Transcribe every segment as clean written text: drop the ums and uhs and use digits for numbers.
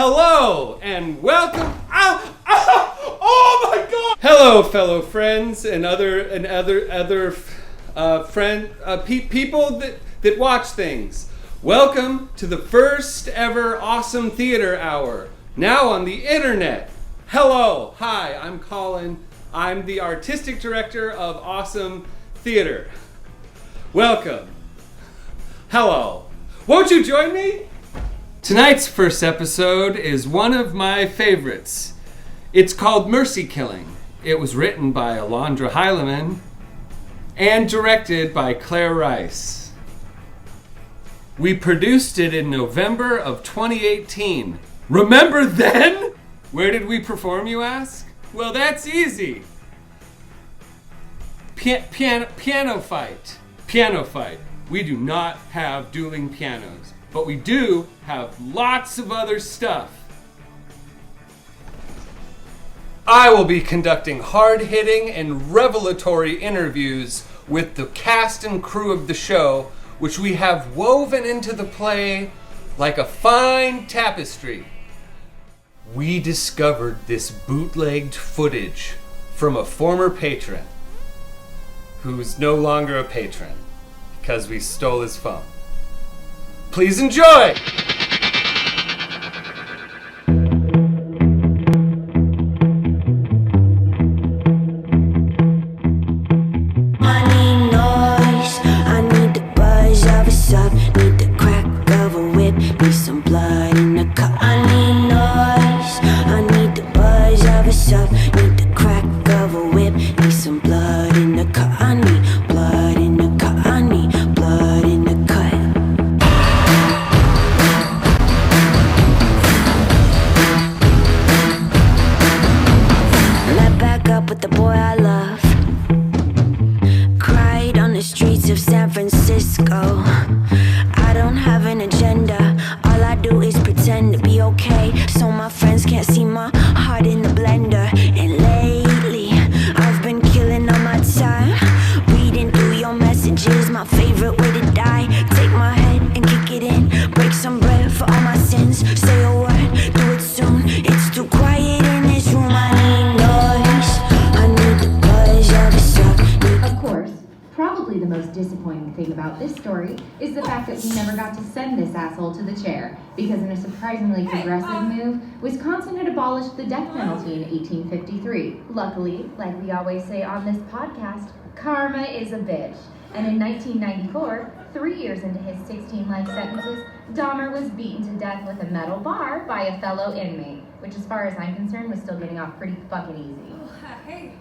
Hello and welcome. Oh my God! Hello, fellow friends and other people that watch things. Welcome to the first ever Awesome Theater Hour. Now on the internet. Hello, hi, I'm Colin. I'm the artistic director of Awesome Theater. Welcome. Hello. Won't you join me? Tonight's first episode is one of my favorites. It's called Mercy Killing. It was written by Alondra Heileman and directed by Claire Rice. We produced it in November of 2018. Remember then? Where did we perform, you ask? Well, that's easy. Piano fight. We do not have dueling pianos, but we do have lots of other stuff. I will be conducting hard-hitting and revelatory interviews with the cast and crew of the show, which we have woven into the play like a fine tapestry. We discovered this bootlegged footage from a former patron who's no longer a patron because we stole his phone. Please enjoy! Because in a surprisingly progressive move, Wisconsin had abolished the death penalty in 1853. Luckily, like we always say on this podcast, karma is a bitch. And in 1994, 3 years into his 16 life sentences, Dahmer was beaten to death with a metal bar by a fellow inmate, which as far as I'm concerned was still getting off pretty fucking easy. Oh, hey.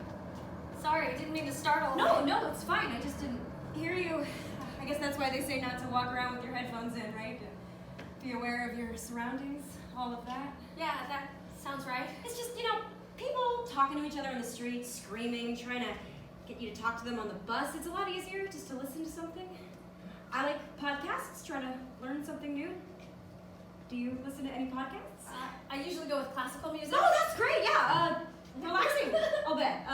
Sorry, I didn't mean to startle. No, it's fine. I just didn't hear you. I guess that's why they say not to walk around with your headphones in, right? Be aware of your surroundings, all of that. Yeah, that sounds right. It's just, people talking to each other on the street, screaming, trying to get you to talk to them on the bus. It's a lot easier just to listen to something. I like podcasts, try to learn something new. Do you listen to any podcasts? I usually go with classical music. Oh, that's great, yeah. Relaxing, I'll bet.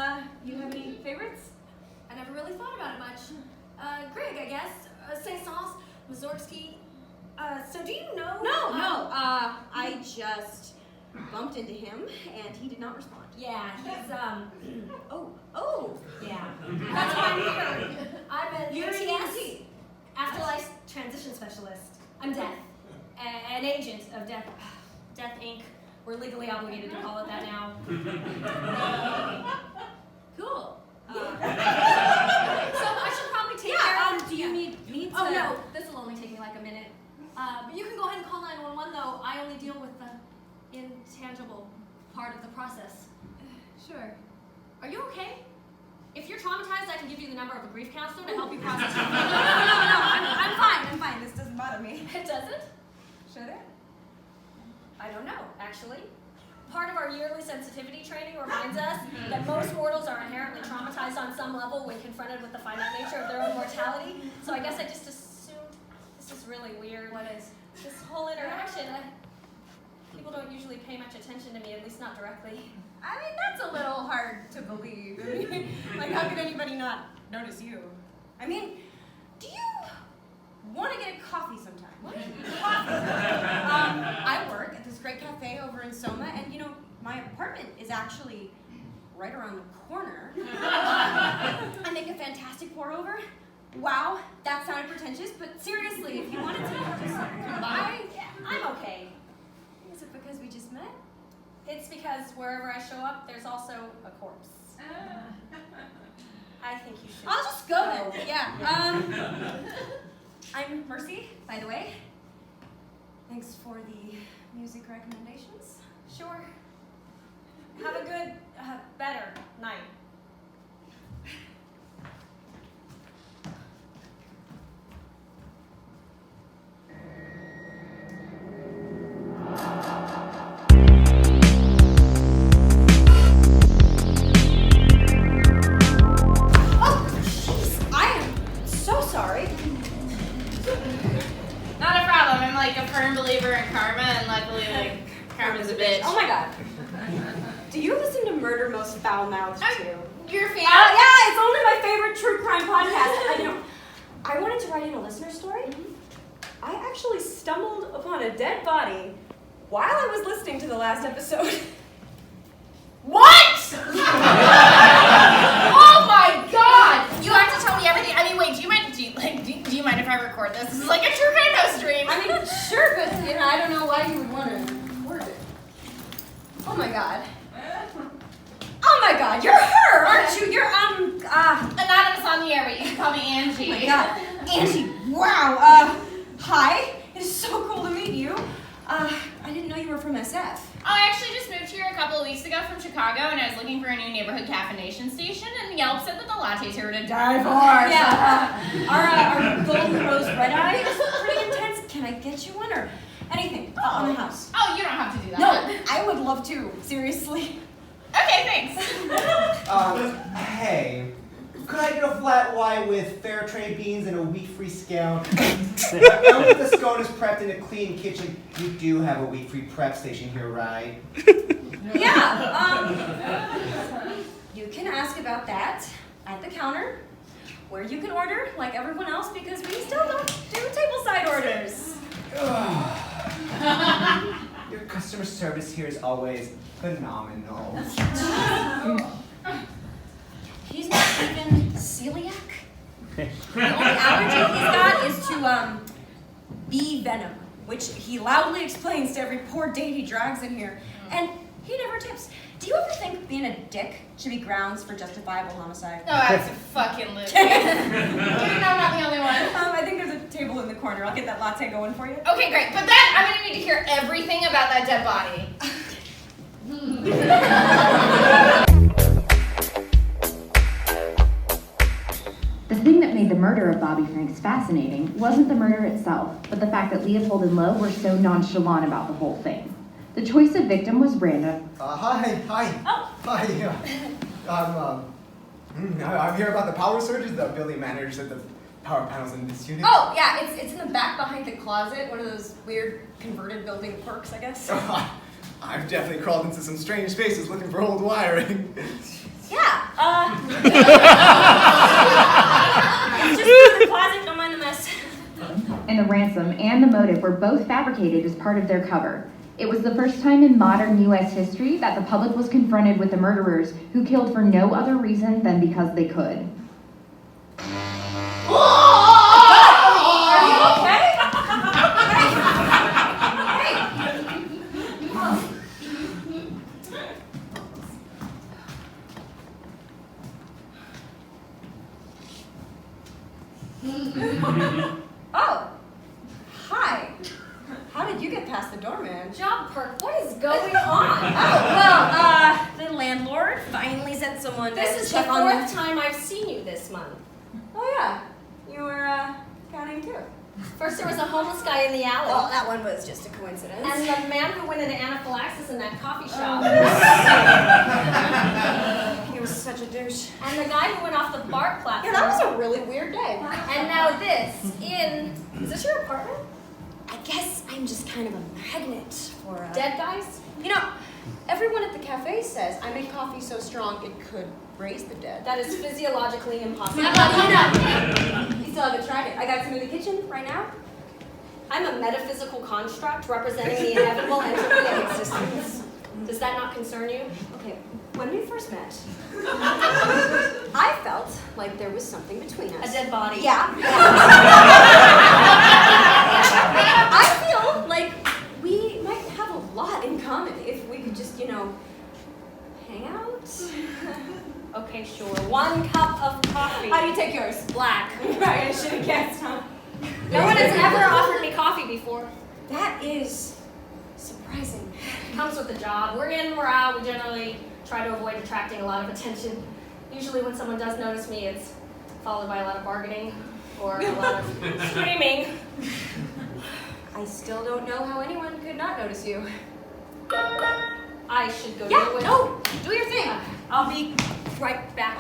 You have any favorites? I never really thought about it much. Greg, I guess. Saint-Saëns, Mussorgsky. So do you know? No. I just bumped into him and he did not respond. Yeah, he's, Oh, yeah. That's why I'm here. I'm an You're an ATS, EMT. Afterlife Transition Specialist. I'm Death. An agent of Death Inc. We're legally obligated to call it that now. Cool. So I should probably take care of... do you need me to... Oh, no. This will only take me like a minute. But you can go ahead and call 911, though. I only deal with the intangible part of the process. Sure. Are you okay? If you're traumatized, I can give you the number of a grief counselor to help you process it. No. I'm fine. This doesn't bother me. It doesn't? Should it? I don't know, actually. Part of our yearly sensitivity training reminds us that most mortals are inherently traumatized on some level when confronted with the finite nature of their own mortality. So I guess I just assumed this is really weird. What is? This whole interaction. People don't usually pay much attention to me, at least not directly. I mean, that's a little hard to believe. I mean, like, how could anybody not notice you? I mean, do you want to get a coffee sometime? What? Coffee. I work at this great cafe over in Soma, and you know, my apartment is actually right around the corner. I make a fantastic pour-over. Wow, that sounded pretentious, but seriously, if you wanted to just come by, I'm okay. Is it because we just met? It's because wherever I show up, there's also a corpse. I think you should. I'll just go then. Yeah. I'm Mercy, by the way. Thanks for the music recommendations. Sure. Have a good, better night. Not a problem. I'm like a firm believer in karma, and luckily, like, karma's a bitch. Oh my god. Do you listen to Murder Most Foul-Mouthed too? You're a fan? Yeah, it's only my favorite true crime podcast. I know. I wanted to write in a listener story. I actually stumbled upon a dead body while I was listening to the last episode. What? Oh my god! You have to tell me everything. I mean, wait, do you mind if I record this? This is like a true crime stream. I mean, sure, but you know, I don't know why you would want to record it. Oh my god. Oh my god, you're her, aren't you? You're, Anonymous on the air, but you can call me Angie. Oh my god. Angie, wow. Hi. It is so cool to meet you. I didn't know you were from SF. Oh, I actually just moved here a couple of weeks ago from Chicago, and I was looking for a new neighborhood caffeination station, and Yelp said that the lattes here were to die for. Yeah, our Golden Rose Red Eye is pretty intense. Can I get you one or anything on the house? Oh, you don't have to do that. No, I would love to. Seriously. Okay, thanks. Hey, could I get a flat white with fair trade beans and a wheat-free scone? Now that the scone is prepped in a clean kitchen, you do have a wheat-free prep station here, right? Yeah, you can ask about that at the counter, where you can order like everyone else because we still don't do tableside orders. Your customer service here is always phenomenal. He's not even celiac. The only allergy he's got is to bee venom, which he loudly explains to every poor date he drags in here. And he never tips. Do you ever think being a dick should be grounds for justifiable homicide? No, absolutely. You know I'm not the only one. I think there's a table in the corner. I'll get that latte going for you. Okay, great. But then I'm gonna need to hear everything about that dead body. The thing that made the murder of Bobby Franks fascinating wasn't the murder itself, but the fact that Leopold and Lowe were so nonchalant about the whole thing. The choice of victim was random. Hi. Oh. Hi. I'm here about the power surges, the building managers at the power panels in this unit. Oh, yeah, it's in the back behind the closet. One of those weird converted building quirks, I guess. I've definitely crawled into some strange spaces looking for old wiring. Yeah, it's just in the closet, don't mind the mess. And the ransom and the motive were both fabricated as part of their cover. It was the first time in modern U.S. history that the public was confronted with the murderers who killed for no other reason than because they could. Are you okay? Oh, hi. How did you get past the doorman? Job perk, what is going on? The landlord finally sent someone This to is the check on fourth time I've seen you this month. Oh yeah, you were counting too. First there was a homeless guy in the alley. Well, that one was just a coincidence. And the man who went into anaphylaxis in that coffee shop. He was such a douche. And the guy who went off the BART platform. Yeah, that was a really weird day. And now this, is this your apartment? I guess I'm just kind of a magnet for Dead guys? You know, everyone at the cafe says I make coffee so strong it could raise the dead. That is physiologically impossible. You still haven't tried it. I got some in the kitchen right now. I'm a metaphysical construct representing the inevitable entropy of existence. Does that not concern you? Okay, when we first met, I felt like there was something between us. A dead body. Yeah. I feel like we might have a lot in common if we could just, hang out. Okay, sure. 1 cup of coffee. How do you take yours? Black. Right, I should have guessed, huh? No one has ever offered me coffee before. That is surprising. Comes with the job. We're in, we're out. We generally try to avoid attracting a lot of attention. Usually when someone does notice me, it's followed by a lot of bargaining or a lot of screaming. I still don't know how anyone could not notice you. I should go Yeah, deal with... no, do your thing. I'll be right back.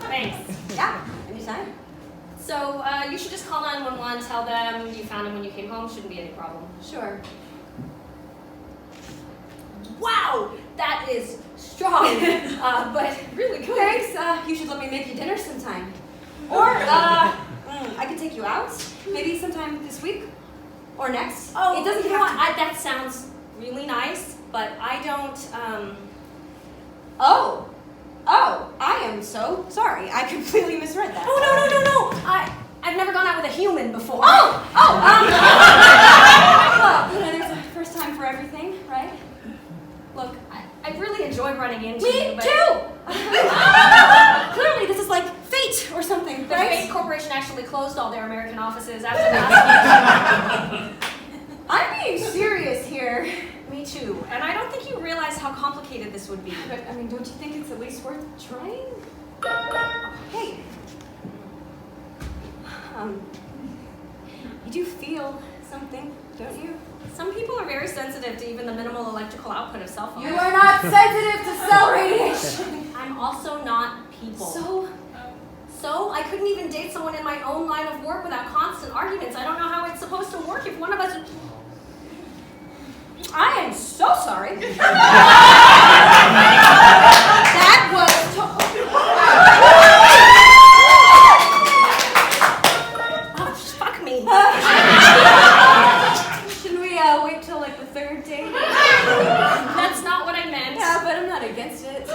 Thanks. Yeah, anytime. So, you should just call 911, tell them you found him when you came home. Shouldn't be any problem. Sure. Wow! That is strong, but really good. Thanks. You should let me make you dinner sometime. Or, I could take you out. Maybe sometime this week. Or next. Oh, it doesn't you know have what? That sounds really nice, but I don't, Oh, I am so sorry. I completely misread that. Oh, no. I've never gone out with a human before. Well, there's a first time for everything, right? Look, I really enjoy running into Me you, but... too! Clearly, this is like fate or something, The right? Fate Corporation actually closed all their American offices after last I'm being serious here. week. Me too. And I don't think you realize how complicated this would be. But, don't you think it's at least worth trying? Hey. You do feel something, don't you? Some people are very sensitive to even the minimal electrical output of cell phones. You are not sensitive to cell radiation. I'm also not people. So I couldn't even date someone in my own line of work without constant arguments. I don't know how it's supposed to work if one of us... I am so sorry. That was Oh, fuck me. Should we wait till like the 3rd date? That's not what I meant. Yeah, but I'm not against it.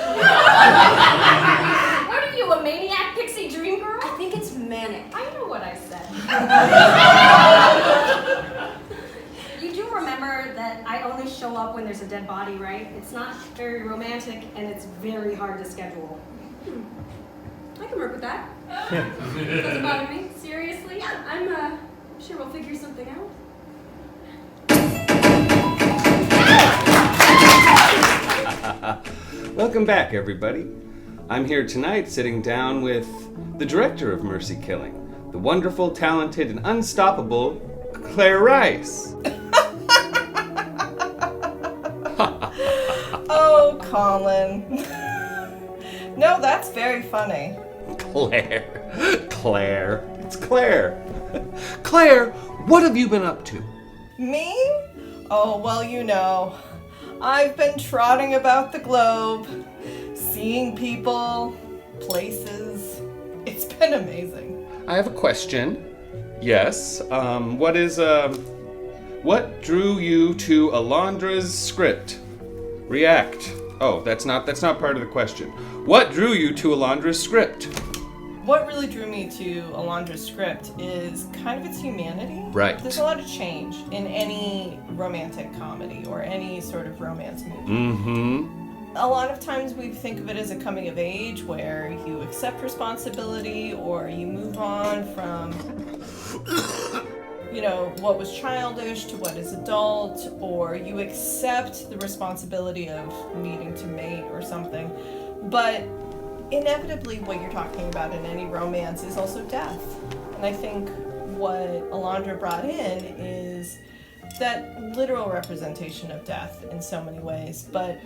What are you, a maniac pixie dream girl? I think it's manic. I know what I said. You do remember that I only show up when there's a dead body, right? It's not very romantic and it's very hard to schedule. I can work with that. Doesn't bother me. Seriously? Yeah, I'm sure we'll figure something out. Welcome back, everybody. I'm here tonight sitting down with the director of Mercy Killing, the wonderful, talented, and unstoppable Claire Rice. Oh, Colin. No, that's very funny. Claire. It's Claire. Claire, what have you been up to? Me? Oh, well, I've been trotting about the globe, seeing people, places. It's been amazing. I have a question. Yes. What drew you to Alondra's script? React. Oh, that's not part of the question. What drew you to Alondra's script? What really drew me to Alondra's script is kind of its humanity. Right. There's a lot of change in any romantic comedy or any sort of romance movie. Mm-hmm. A lot of times we think of it as a coming of age where you accept responsibility or you move on from, what was childish to what is adult, or you accept the responsibility of needing to mate or something. But inevitably what you're talking about in any romance is also death. And And I think what Alondra brought in is that literal representation of death in so many ways, but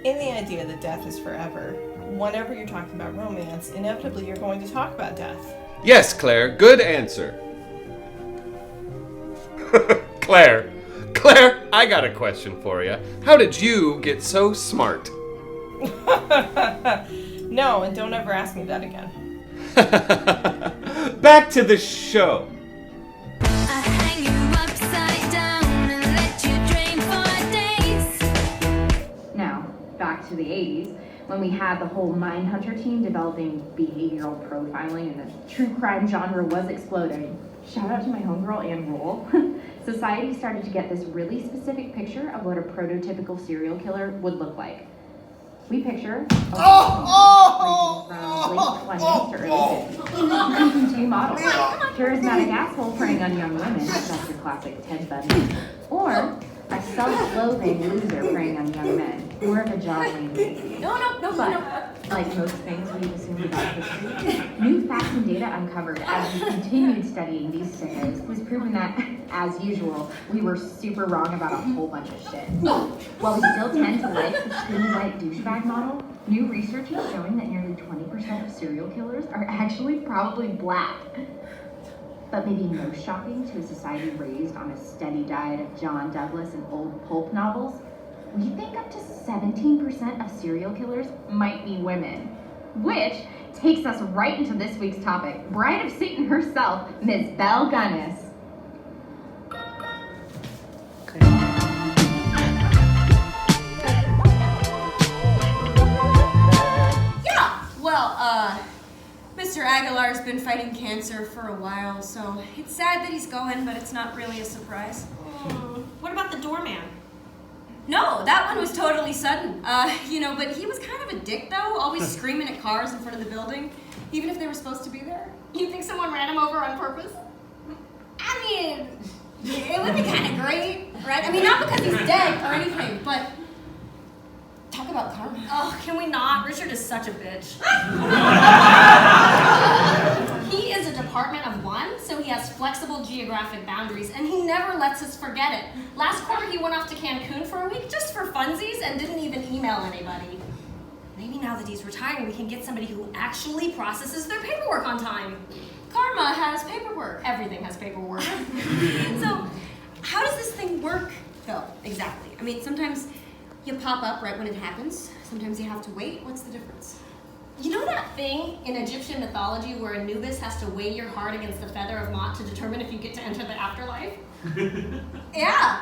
in the idea that death is forever, whenever you're talking about romance, inevitably you're going to talk about death. Yes, Claire, good answer. Claire, I got a question for you. How did you get so smart? No, and don't ever ask me that again. Back to the show. I hang you upside down and let you drain for days. Now, back to the 80s, when we had the whole Mindhunter team developing behavioral profiling and the true crime genre was exploding. Shout out to my homegirl Ann Rule. Society started to get this really specific picture of what a prototypical serial killer would look like. We picture from late 20s to early 50s. Two models. Charismatic asshole preying on young women, that's your classic Ted Bundy. Or a self-loathing loser preying on young men. More of a John Wayne Gacy. But, like most things we've assumed about history, new facts and data uncovered as we continued studying these sickos has proven that, as usual, we were super wrong about a whole bunch of shit. While we still tend to like the skinny white douchebag model, new research is showing that nearly 20% of serial killers are actually probably black. But maybe most shocking to a society raised on a steady diet of John Douglas and old pulp novels, we think up to 17% of serial killers might be women. Which takes us right into this week's topic, Bride of Satan herself, Ms. Belle Gunness. Mr. Aguilar's been fighting cancer for a while, so it's sad that he's going, but it's not really a surprise. What about the doorman? No, that one was totally sudden. But he was kind of a dick, though, always screaming at cars in front of the building, even if they were supposed to be there. You think someone ran him over on purpose? I mean, it would be kind of great, right? I mean, not because he's dead or anything, but talk about karma. Oh, can we not? Richard is such a bitch. He is a department of one, so he has flexible geographic boundaries, and he never lets us forget it. Last quarter, he went off to Cancun for a week just for funsies and didn't even email anybody. Maybe now that he's retiring, we can get somebody who actually processes their paperwork on time. Karma has paperwork. Everything has paperwork. So, how does this thing work, though, exactly? I mean, sometimes you pop up right when it happens. Sometimes you have to wait. What's the difference? You know that thing in Egyptian mythology where Anubis has to weigh your heart against the feather of Mot to determine if you get to enter the afterlife? Yeah,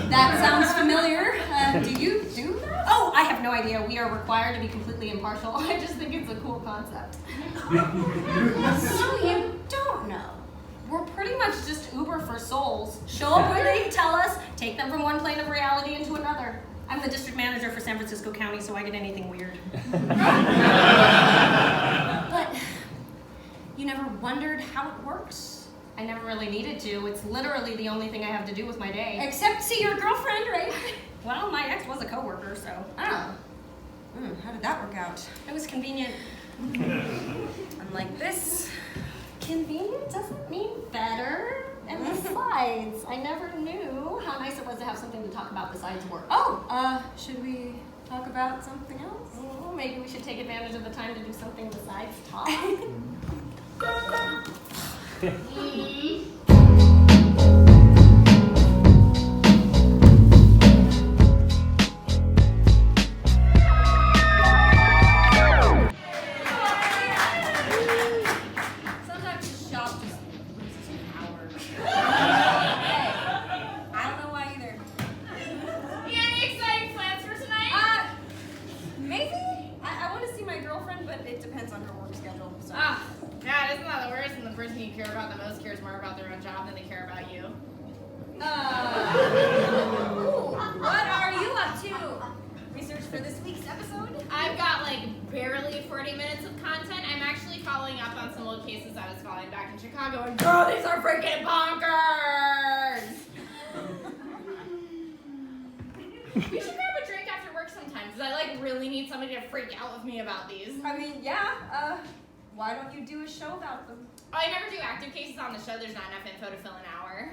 that sounds familiar. Do you do that? Oh, I have no idea. We are required to be completely impartial. I just think it's a cool concept. So you don't know. We're pretty much just Uber for souls. Show up where they tell us, take them from one plane of reality into another. I'm the district manager for San Francisco County, so I get anything weird. But you never wondered how it works? I never really needed to. It's literally the only thing I have to do with my day. Except see your girlfriend, right? Well, my ex was a coworker, so. Oh. How did that work out? It was convenient. Unlike this. Convenient doesn't mean better. And besides, I never knew how nice it was to have something to talk about besides work. Oh, should we talk about something else? Well, maybe we should take advantage of the time to do something besides talk. What are you up to? Research for this week's episode? I've got barely 40 minutes of content. I'm actually following up on some old cases I was following back in Chicago, and girl, these are freaking bonkers! We should grab a drink after work sometime, because I really need somebody to freak out with me about these. I mean, yeah, why don't you do a show about them? Oh, I never do active cases on the show. There's not enough info to fill an hour.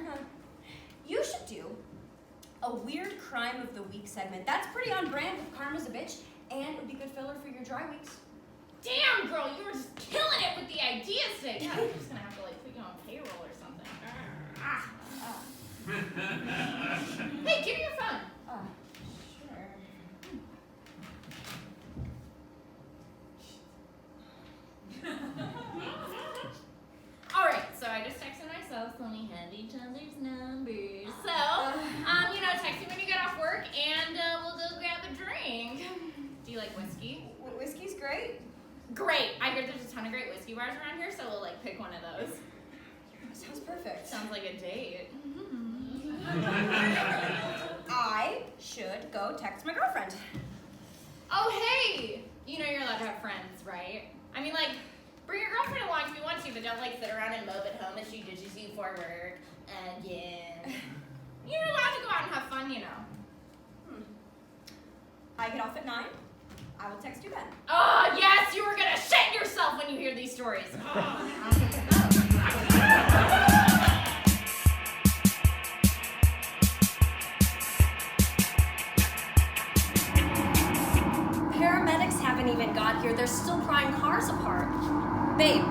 You should do a weird crime of the week segment. That's pretty on brand with Karma's a Bitch, and it would be good filler for your dry weeks. Damn, girl, you were just killing it with the idea stick. Yeah, I'm just gonna have to like put you on payroll or something. Hey, give me your phone. Sure. All right, so I just texted myself, so we have each other's numbers. So, text me when you get off work, and we'll go grab a drink. Do you like whiskey? Whiskey's great. Great. I heard there's a ton of great whiskey bars around here, so we'll like pick one of those. Sounds perfect. Sounds like a date. I should go text my girlfriend. Oh, hey! You know you're allowed to have friends, right? I mean, like, bring your girlfriend along if you want to, but don't like sit around and mope at home as she ditches you for work again. You're allowed to go out and have fun, you know. I get off at 9. I will text you then. Oh, yes! You were gonna shit yourself when you hear these stories. Paramedics haven't even got here. They're still prying cars apart. Babe,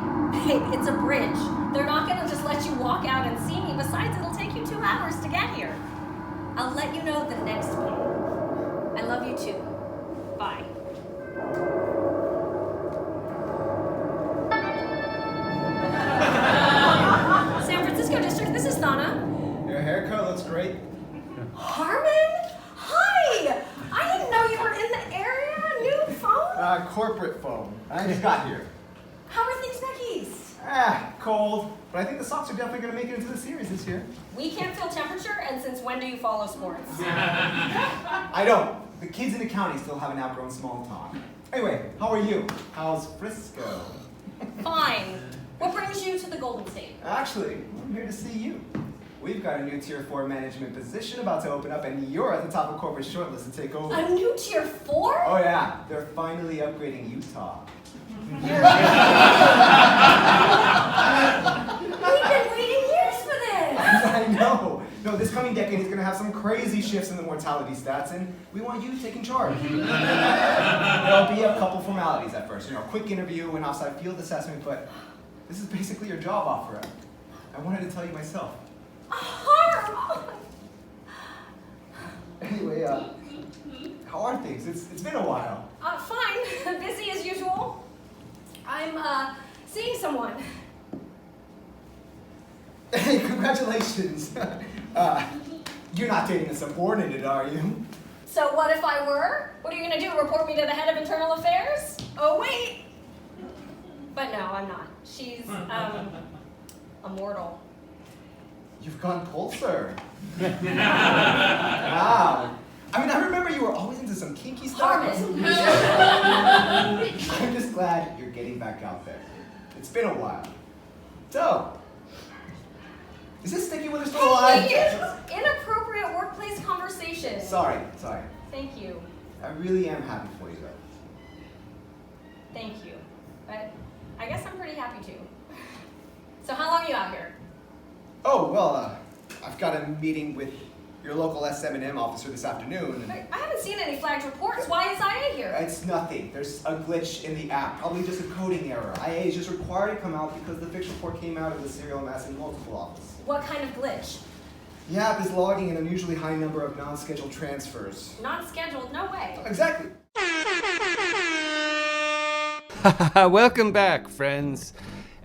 it's a bridge. They're not gonna just let you walk out and see me. Besides, it'll take you 2 hours to get here. I'll let you know the next one. I love you too. Bye. San Francisco District, this is Thana. Your haircut looks great. Harmon? Hi! I didn't know you were in the area. New phone? Corporate phone. I just got here. How are things back east? Cold. But I think the Sox are definitely going to make it into the series this year. We can't feel temperature, and since when do you follow sports? I don't. The kids in the county still haven't outgrown small talk. Anyway, how are you? How's Frisco? Fine. What brings you to the Golden State? Actually, I'm here to see you. We've got a new Tier 4 management position about to open up, and you're at the top of corporate shortlist to take over. A new Tier 4? Oh yeah, they're finally upgrading Utah. We've been waiting years for this! I know. No, this coming decade is going to have some crazy shifts in the mortality stats, and we want you taking charge. There'll be a couple formalities at first. A quick interview and offsite field assessment, but this is basically your job offer. I wanted to tell you myself. Harm! Anyway, how are things? It's been a while. Fine. Busy as usual. I'm, seeing someone. Hey, congratulations. You're not dating a subordinate, are you? So what if I were? What are you gonna do, report me to the head of internal affairs? Oh, wait! But no, I'm not. She's, immortal. You've gone Pulsar. Wow. I mean, I remember you were always into some kinky stuff. Harmon. I'm just glad you're getting back out there. It's been a while. So, is this sticky with her still alive? Hey, inappropriate workplace conversation. Sorry. Thank you. I really am happy for you, though. Thank you. But I guess I'm pretty happy too. So how long are you out here? Oh, well, I've got a meeting with your local SM&M officer this afternoon. And I haven't seen any flagged reports. Why is IA here? it's nothing. There's a glitch in the app, probably just a coding error. IA is just required to come out because the fixed report came out of the serial massing multiple office. What kind of glitch? The app is logging an unusually high number of non-scheduled transfers. Not scheduled, no way. Exactly. Welcome back, friends.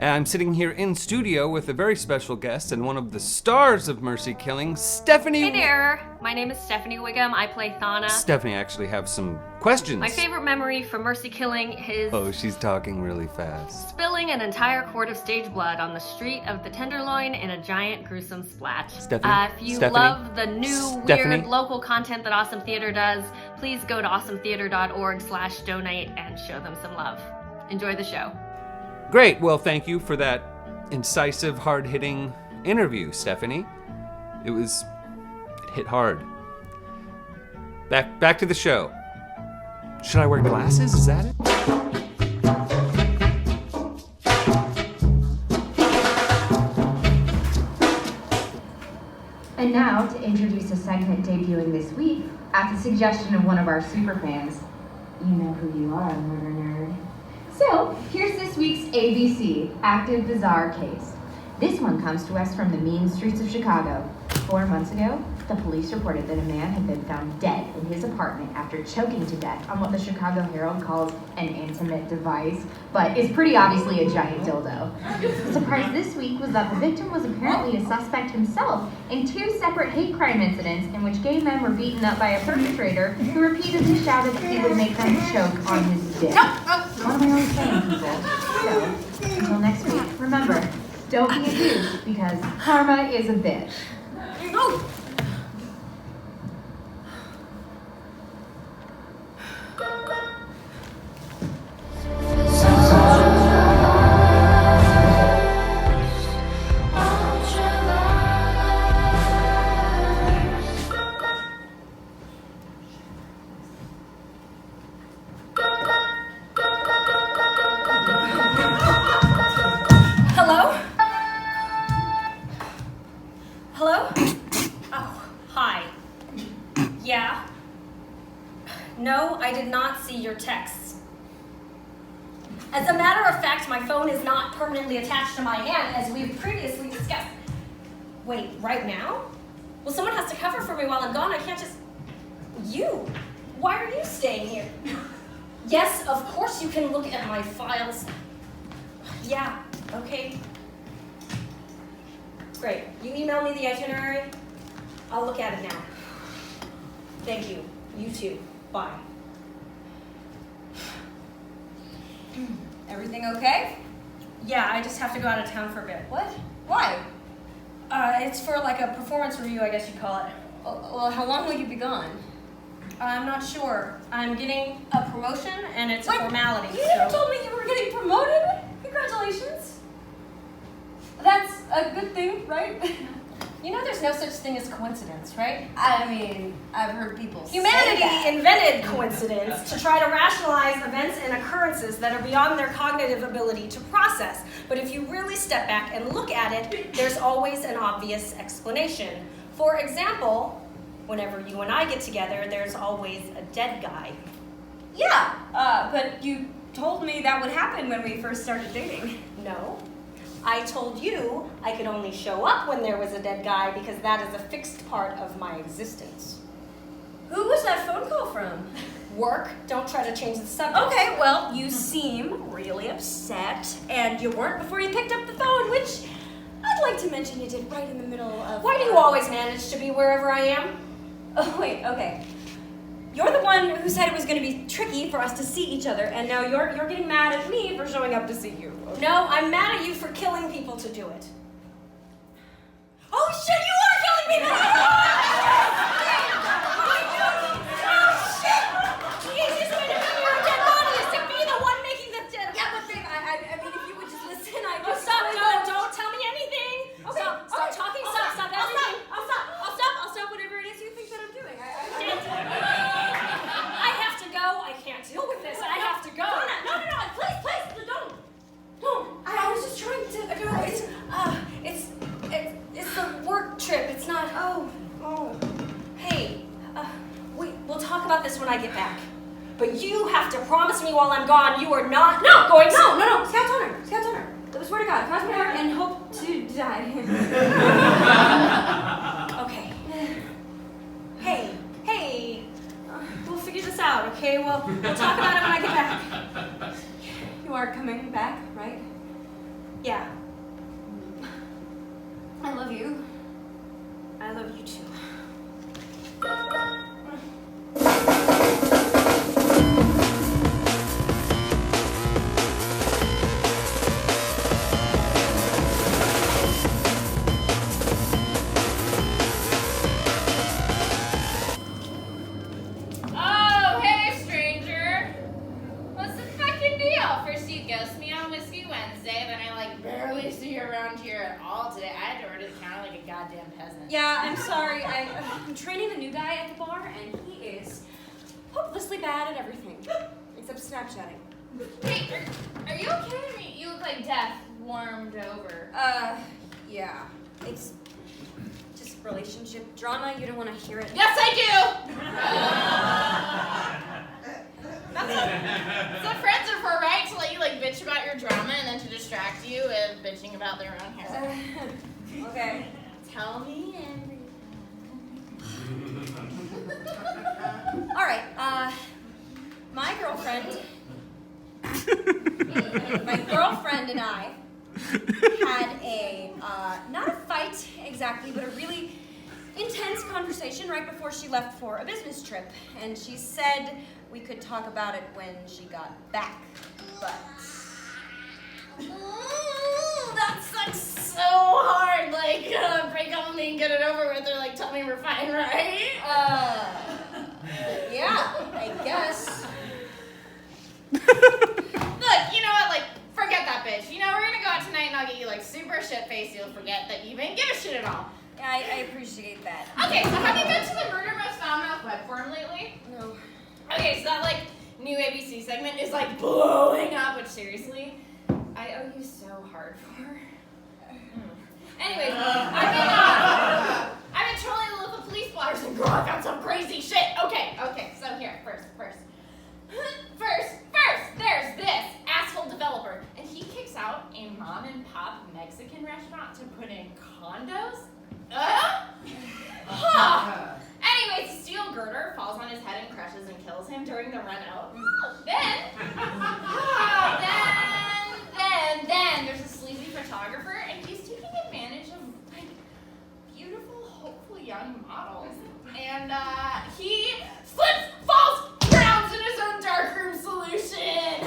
I'm sitting here in studio with a very special guest and one of the stars of Mercy Killing, Stephanie. Hey there, my name is Stephanie Wiggum. I play Thana. Stephanie, I actually have some questions. My favorite memory from Mercy Killing is Oh, she's talking really fast. spilling an entire quart of stage blood on the street of the Tenderloin in a giant gruesome splat. Stephanie? If you Stephanie? love the new Stephanie? weird local content that Awesome Theater does, please go to awesometheater.org/donate and show them some love. Enjoy the show. Great. Well, thank you for that incisive, hard-hitting interview, Stephanie. It hit hard. Back to the show. Should I wear glasses? Is that it? And now, to introduce a segment debuting this week, at the suggestion of one of our superfans, you know who you are, Murder Nerd. So, here's this week's ABC, Active Bizarre Case. This one comes to us from the mean streets of Chicago. 4 months ago, the police reported that a man had been found dead in his apartment after choking to death on what the Chicago Herald calls an intimate device, but is pretty obviously a giant dildo. The surprise this week was that the victim was apparently a suspect himself in 2 separate hate crime incidents in which gay men were beaten up by a perpetrator who repeatedly shouted that he would make them choke on his dick. What am I always saying, people? So, until next week, remember, don't be a douche, because karma is a bitch. Hello? Oh, hi. Yeah? No, I did not see your texts. As a matter of fact, my phone is not permanently attached to my hand, as we've previously discussed. Wait, right now? Well, someone has to cover for me while I'm gone. I can't just... You? Why are you staying here? Yes, of course you can look at my files. Yeah, okay. Great. You email me the itinerary? I'll look at it now. Thank you. You too. Bye. Everything okay? Yeah, I just have to go out of town for a bit. What? Why? It's for like a performance review, I guess you'd call it. Well, how long will you be gone? I'm not sure. I'm getting a promotion and it's a formality. You never told me you were getting promoted? Congratulations. That's a good thing, right? You know there's no such thing as coincidence, right? I mean, I've heard people Humanity say that. invented coincidence to try to rationalize events and occurrences that are beyond their cognitive ability to process. But if you really step back and look at it, there's always an obvious explanation. For example, whenever you and I get together, there's always a dead guy. Yeah, but you told me that would happen when we first started dating. No. I told you I could only show up when there was a dead guy because that is a fixed part of my existence. Who was that phone call from? Work. Don't try to change the subject. Okay, well, you seem really upset, and you weren't before you picked up the phone, which I'd like to mention you did right in the middle of... Why do you always manage to be wherever I am? Oh, wait, okay. You're the one who said it was going to be tricky for us to see each other, and now you're getting mad at me for showing up to see you. Okay. No, I'm mad at you for killing people to do it. Oh shit, you are killing people! Oh shit! The easiest way to remember a dead body is to be the one making the dead. Yeah, but babe, I mean, if you would just listen, I Oh, just... stop! Don't tell me anything. Okay, Stop talking. Stop everything. I'll stop whatever it is you think that I'm doing. I have to go. I can't deal with this. I have to go. No, please, don't. I was just trying to, It's the work trip. It's not. Oh. Hey, we'll talk about this when I get back. But you have to promise me while I'm gone you are not going to. No. Scout's honor. I swear to God, cross my heart and hope to die. Okay. Hey. We'll figure this out, okay? We'll talk about it when I get back. You are coming back, right? Yeah. I love you. I love you too. Oh, hey, stranger. What's the fucking deal? First you ghost me on Whiskey Wednesday, then I barely see you around here at all today. I had to run to the counter like a goddamn peasant. Yeah, I'm sorry. I'm training the new guy at the bar, and he is hopelessly bad at everything, except Snapchatting. Hey, are you okay? I mean, you look like death warmed over. Yeah. It's just relationship drama. You don't want to hear it. Yes, I do! That's what friends are for, right? To let you like bitch about your drama and then to distract you with bitching about their own hair. Okay. Tell me everything. All right. My girlfriend and I had a not a fight exactly, but a really intense conversation right before she left for a business trip, and she said we could talk about it when she got back, but That sucks so hard. Like, break up with me and get it over with, or like tell me we're fine, right? yeah, I guess. Look, you know what? Like, forget that bitch. You know, we're gonna go out tonight and I'll get you like super shit-faced. You'll forget that you even give a shit at all. Yeah, I appreciate that. Okay, so have you been to the Murder Most Foul Mouth web forum lately? No. Okay, so that like new ABC segment is like blowing up, which seriously, I owe you so hard for. Anyways, I've been trolling the local police blotters and girl, I found some crazy shit. Okay, so here, first, there's this asshole developer, and he kicks out a mom and pop Mexican restaurant to put in condos. Anyways, a steel girder falls on his head and crushes and kills him during the run-out. Then there's a sleazy photographer, and he's taking advantage of like beautiful, hopeful young models. And he slips, falls, drowns in his own darkroom solution.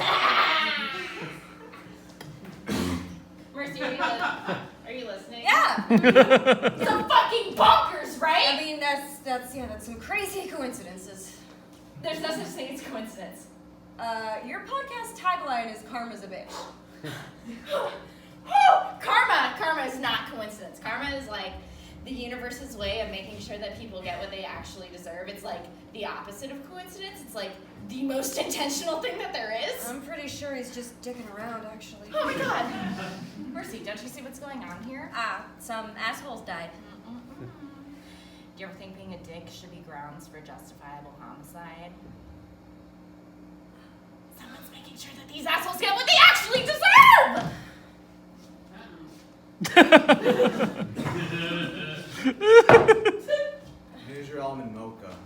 Mercy, are you listening? Yeah. Some fucking bonkers, right? I mean, that's some crazy coincidences. There's no such thing as coincidence. Your podcast tagline is "Karma's a bitch." Karma is not coincidence. Karma is like the universe's way of making sure that people get what they actually deserve. It's like the opposite of coincidence. It's like the most intentional thing that there is. I'm pretty sure he's just dicking around, actually. Oh my god. Mercy, don't you see what's going on here? Some assholes died. Do you ever think being a dick should be grounds for justifiable homicide? Someone's making sure that these assholes get what they actually deserve! Here's your almond mocha.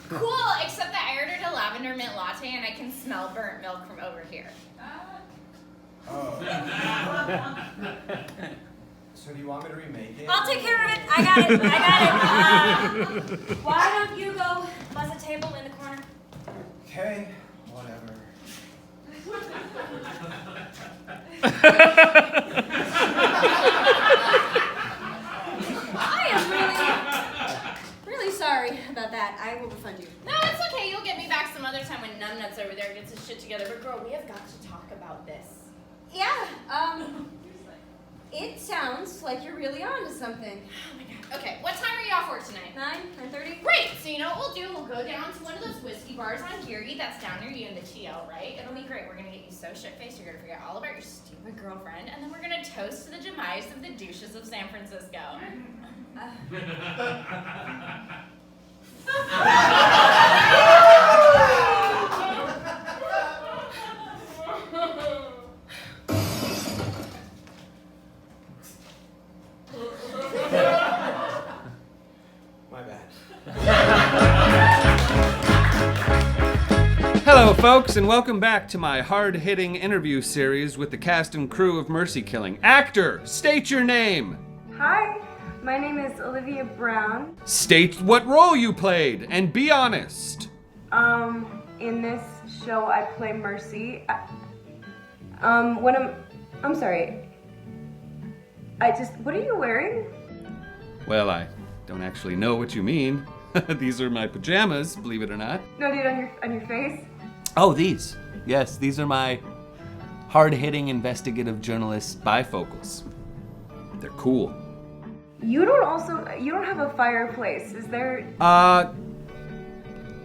Cool, except that I ordered a lavender mint latte and I can smell burnt milk from over here. Oh. So do you want me to remake it? I'll take care of it. I got it. Why don't you go buzz a table in the corner? Okay, whatever. I am really sorry about that. I will refund you. No, it's okay. You'll get me back some other time when Numbnuts over there gets his shit together. But girl, we have got to talk about this. Yeah, it sounds like you're really on to something. Oh my god. Okay, what time are you off work tonight? 9:30? Great! So you know what we'll do? We'll go down to one of those whiskey bars on Geary that's down near you in the TL, right? It'll be great. We're gonna get you so shit-faced, you're gonna forget all about your stupid girlfriend, and then we're gonna toast to the demise of the douches of San Francisco. My bad. Hello, folks, and welcome back to my hard-hitting interview series with the cast and crew of Mercy Killing. Actor, state your name. Hi, my name is Olivia Brown. State what role you played, and be honest. In this show I play Mercy. I'm sorry. What are you wearing? Well, I don't actually know what you mean. These are my pajamas, believe it or not. No, dude, on your face? Oh, these. Yes, these are my hard-hitting investigative journalist bifocals. They're cool. You don't have a fireplace, is there?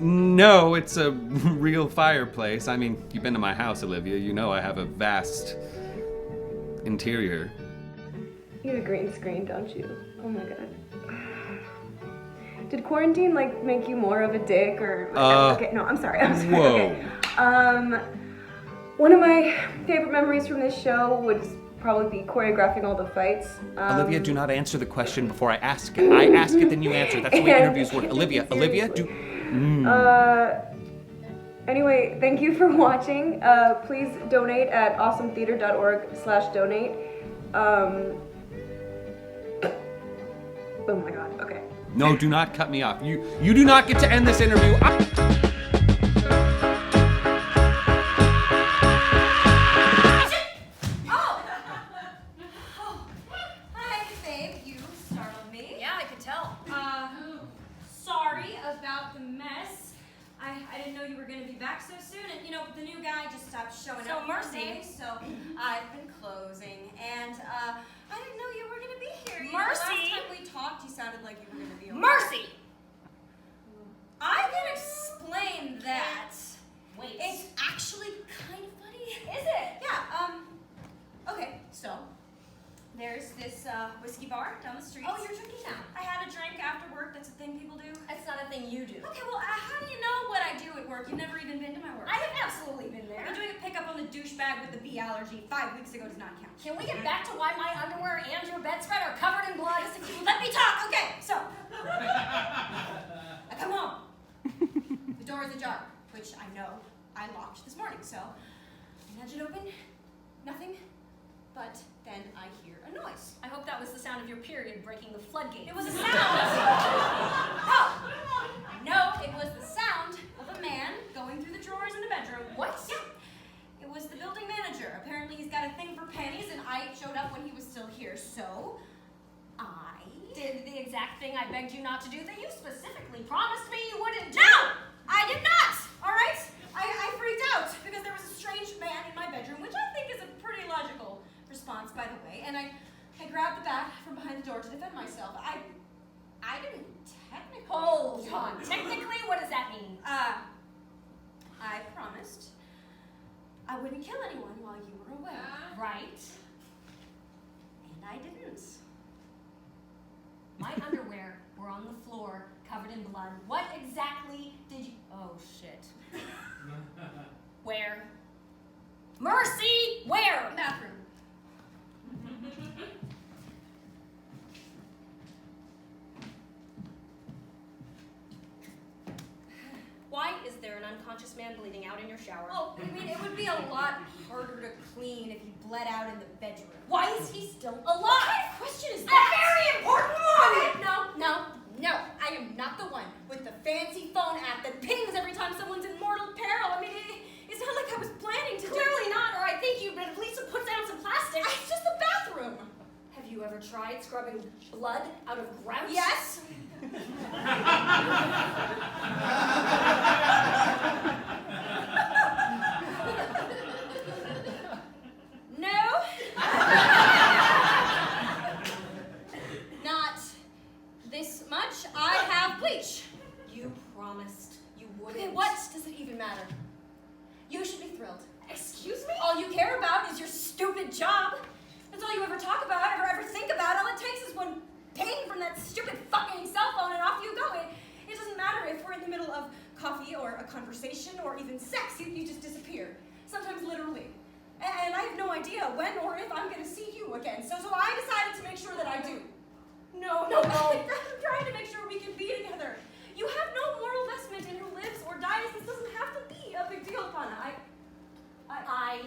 No, it's a real fireplace. I mean, you've been to my house, Olivia. You know I have a vast interior. You have a green screen, don't you? Oh my god. Did quarantine like make you more of a dick or? Okay, no, I'm sorry. Whoa. Okay. One of my favorite memories from this show would probably be choreographing all the fights. Olivia, do not answer the question before I ask it. I ask it, then you answer. That's the way interviews work. Olivia, do. Anyway, thank you for watching. Please donate at awesometheater.org/donate. Oh my god, okay. No, do not cut me off. You do not get to end this interview. Hi, babe. You startled me. Yeah, I could tell. Sorry about the mess. I didn't know you were gonna be back so soon, and the new guy just stopped showing So, up Mercy. today, so I've been closing, and I didn't know you were gonna be here. Mercy. Last time we talked, you sounded like you were gonna be over. Mercy! I can explain that. Wait. It's actually kind of funny. Is it? Yeah. Okay. So there's this whiskey bar down the street. Oh, you're drinking now. I had a drink after work. That's a thing people do. It's not a thing you do. Okay, well, how do you know what I do at work? You've never even been to my work. I have absolutely been there. Okay, doing a pickup on the douchebag with the bee allergy 5 weeks ago does not count. Can we get back to why my underwear and your bedspread are covered in blood? If you let me talk, okay? So I come home. The door is ajar, which I know I locked this morning. So I nudge it open. Nothing. But then I hear a noise. I hope that was the sound of your period breaking the floodgate. It was a sound. No, it was the sound of a man going through the drawers in the bedroom. What? Yeah. It was the building manager. Apparently he's got a thing for pennies, and I showed up when he was still here, so I Did the exact thing I begged you not to do that you specifically promised me you wouldn't do. No! I did not! Alright? I freaked out because there was a strange man in my bedroom, which I think is a pretty logical response, by the way, and I grabbed the bat from behind the door to defend myself. I didn't technically. Hold on. Technically, what does that mean? I promised I wouldn't kill anyone while you were away. Right. And I didn't. My underwear were on the floor, covered in blood. What exactly did you... Oh, shit. Where? Mercy! Where? Bathroom. Why is there an unconscious man bleeding out in your shower? Well, I mean, it would be a lot harder to clean if you bled out in the bedroom. Why is he still What alive? kind of question is A that? very important one! No. I am not the one with the fancy phone app that pings every time someone's in mortal peril. I mean, it's not like I was planning to do. Clearly not, or I think you'd at least put down some plastic. It's just the bathroom. Have you ever tried scrubbing blood out of grout? Yes. No. Not this much. I have bleach. You promised you wouldn't. Okay, what does it even matter? You should be thrilled. Excuse me? All you care about is your stupid job. That's all you ever talk about or ever think about. All it takes is one ping from that stupid fucking cell phone and off you go. It doesn't matter if we're in the middle of coffee or a conversation or even sex. You just disappear. Sometimes literally. And I have no idea when or if I'm going to see you again. So I decided to make sure that I do. No. I'm trying to make sure we can be together. You have no moral investment in who lives or dies. This doesn't have to be a big deal, Pana. I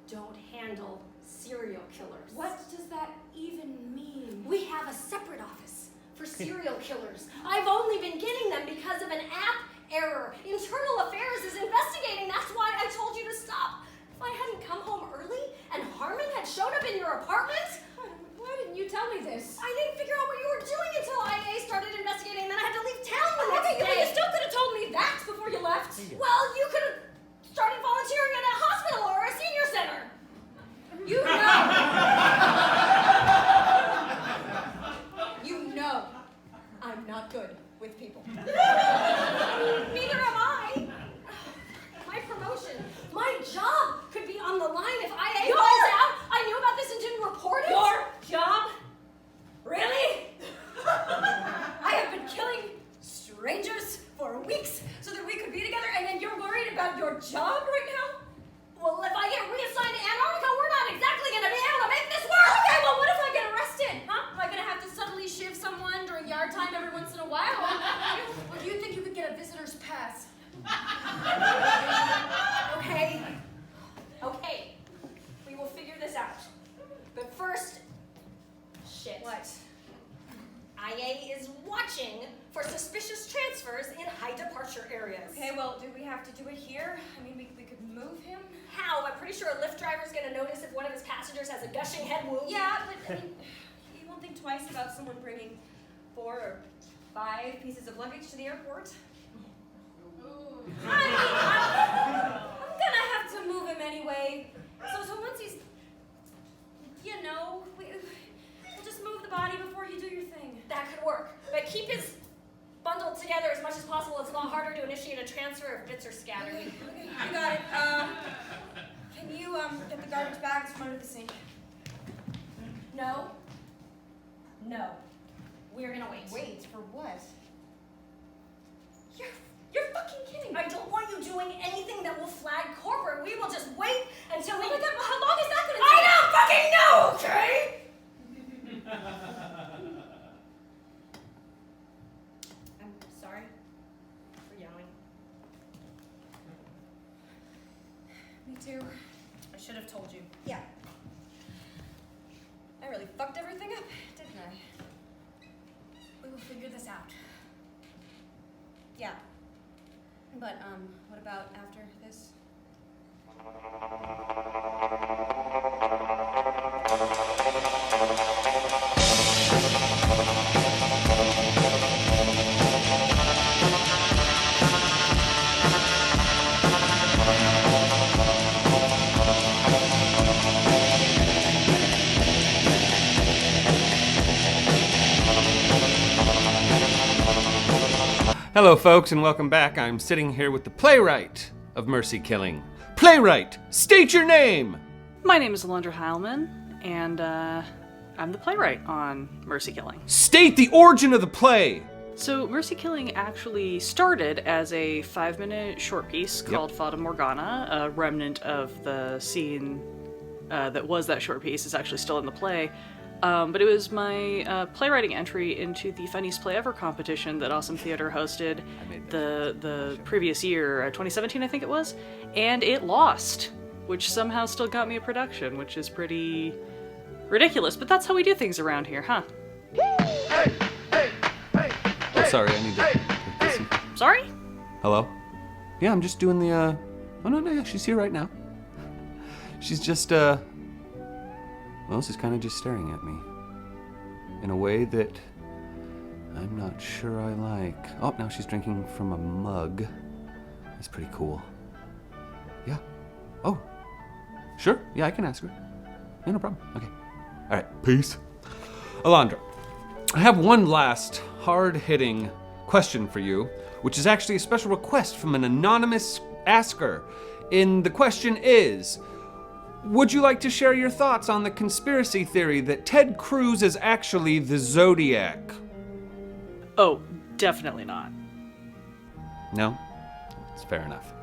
don't handle serial killers. What does that even mean? We have a separate office for serial killers. I've only been getting them because of an app error. Internal Affairs is investigating. That's why I told you to stop. If I hadn't come home early and Harmon had showed up in your apartment, Why didn't you tell me this? I didn't figure out what you were doing until IA started investigating, and then I had to leave town the next Okay, but day. you still could have told me that before you left. Well, you could have started volunteering at a hospital or a senior center. You know. You know I'm not good with people. Neither am I. My promotion job right now? Well, if I get reassigned to Antarctica, we're not exactly gonna be able to make this work! Okay, well, what if I get arrested? Huh? Am I gonna have to subtly shiv someone during yard time every once in a while? Or do you think you could get a visitor's pass? Okay. We will figure this out. But first, shit. What? IA is watching for suspicious transfers in high departure areas. Okay, well, do we have to do it here? I mean, we could move him? How? I'm pretty sure a Lyft driver's gonna notice if one of his passengers has a gushing head wound. Yeah, but I mean, he won't think twice about someone bringing 4 or 5 pieces of luggage to the airport. I mean, I'm gonna have to move him anyway. So once he's, we'll just move the body before you do your thing. That could work. But keep his bundled together as much as possible. It's a lot harder to initiate a transfer if bits are scattered. Okay, you got it. Can you get the garbage bags from under the sink? No. We're gonna wait. Wait, for what? You're fucking kidding. I don't want you doing anything that will flag corporate. We will just wait until we... Oh my God, how long is that gonna take? I don't fucking know, okay? I'm sorry for yelling. Me too. I should have told you. Yeah. I really fucked everything up, didn't I? We will figure this out. Yeah. But, what about after this? Hello, folks, and welcome back. I'm sitting here with the playwright of Mercy Killing. Playwright, state your name! My name is Alondra Heilman, and I'm the playwright on Mercy Killing. State the origin of the play! So, Mercy Killing actually started as a 5-minute short piece called Fata Morgana, a remnant of the scene that was that short piece. Is actually still in the play. But it was my playwriting entry into the Funniest Play Ever competition that Awesome Theater hosted the previous year, 2017 I think it was, and it lost, which somehow still got me a production, which is pretty ridiculous, but that's how we do things around here, huh? Oh, sorry, I need to listen. Sorry? Hello? Yeah, I'm just doing the, oh, no, she's here right now. She's just, well, she's kind of just staring at me in a way that I'm not sure I like. Oh, now she's drinking from a mug. That's pretty cool. Yeah. Oh, sure. Yeah, I can ask her. Yeah, no problem. Okay. All right. Peace. Alondra, I have one last hard-hitting question for you, which is actually a special request from an anonymous asker. And the question is, would you like to share your thoughts on the conspiracy theory that Ted Cruz is actually the Zodiac? Oh, definitely not. No? It's fair enough.